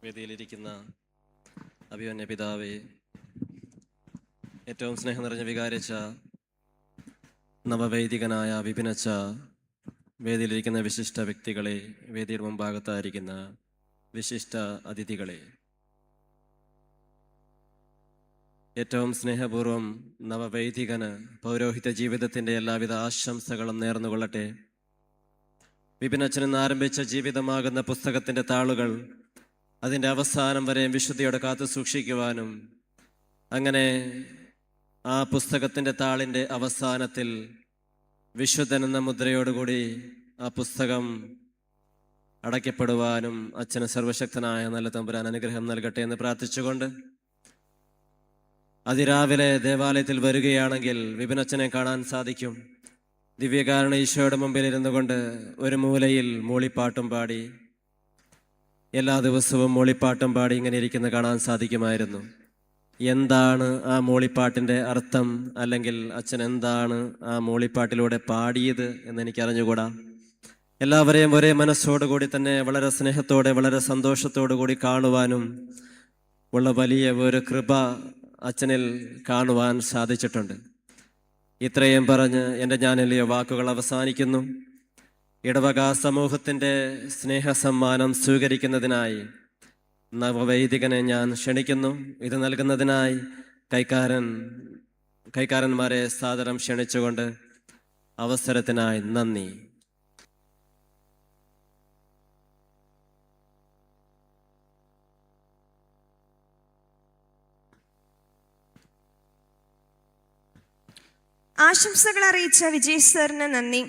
വേദിയിലിരിക്കുന്ന അഭിമന്യ പിതാവേ, ഏറ്റവും സ്നേഹം നിറഞ്ഞ വികാരിച്ച നവവൈദികനായ വിപിനച്ച, വേദിയിലിരിക്കുന്ന വിശിഷ്ട വ്യക്തികളെ, വേദിയുടെ മുമ്പാകത്തായിരിക്കുന്ന വിശിഷ്ട അതിഥികളെ, ഏറ്റവും സ്നേഹപൂർവം നവവൈദികന് പൗരോഹിത്യ ജീവിതത്തിൻ്റെ എല്ലാവിധ ആശംസകളും നേർന്നുകൊള്ളട്ടെ. വിപിനച്ചൻ ഇന്ന് ആരംഭിച്ച ജീവിതമാകുന്ന പുസ്തകത്തിൻ്റെ താളുകൾ അതിൻ്റെ അവസാനം വരെ വിശുദ്ധിയോടെ കാത്തു സൂക്ഷിക്കുവാനും, അങ്ങനെ ആ പുസ്തകത്തിൻ്റെ താളിൻ്റെ അവസാനത്തിൽ വിശുദ്ധൻ എന്ന മുദ്രയോടുകൂടി ആ പുസ്തകം അടയ്ക്കപ്പെടുവാനും അച്ഛന് സർവശക്തനായ നല്ല തമ്പുരാൻ അനുഗ്രഹം നൽകട്ടെ എന്ന് പ്രാർത്ഥിച്ചുകൊണ്ട്, അതിരാവിലെ ദേവാലയത്തിൽ വരികയാണെങ്കിൽ വിപിനച്ചനെ കാണാൻ സാധിക്കും. ദിവ്യകാരണ ഈശോയുടെ മുമ്പിൽ ഇരുന്നു കൊണ്ട് ഒരു മൂലയിൽ മൂളിപ്പാട്ടും പാടി, എല്ലാ ദിവസവും മൂളിപ്പാട്ടും പാടി ഇങ്ങനെ ഇരിക്കുന്ന കാണാൻ സാധിക്കുമായിരുന്നു. എന്താണ് ആ മൂളിപ്പാട്ടിൻ്റെ അർത്ഥം, അല്ലെങ്കിൽ അച്ഛൻ എന്താണ് ആ മൂളിപ്പാട്ടിലൂടെ പാടിയത് എന്നെനിക്ക് അറിഞ്ഞുകൂടാ. എല്ലാവരെയും ഒരേ മനസ്സോടുകൂടി തന്നെ വളരെ സ്നേഹത്തോടെ വളരെ സന്തോഷത്തോടു കൂടി കാണുവാനും ഉള്ള വലിയ ഒരു കൃപ അച്ഛനിൽ കാണുവാൻ സാധിച്ചിട്ടുണ്ട്. ഇത്രയും പറഞ്ഞ് എൻ്റെ ഞാനെല്ലിയ വാക്കുകൾ അവസാനിക്കുന്നു. ഇടവക സമൂഹത്തിൻ്റെ സ്നേഹസമ്മാനം സ്വീകരിക്കുന്നതിനായി നവവൈദികനെ ഞാൻ ക്ഷണിക്കുന്നു. ഇത് നൽകുന്നതിനായി കൈക്കാരന്മാരെ സാദരം ക്ഷണിച്ചുകൊണ്ട് അവസരത്തിനായി നന്ദി. ആശംസകൾ അറിയിച്ച വിജയ് സാറിന് നന്ദി.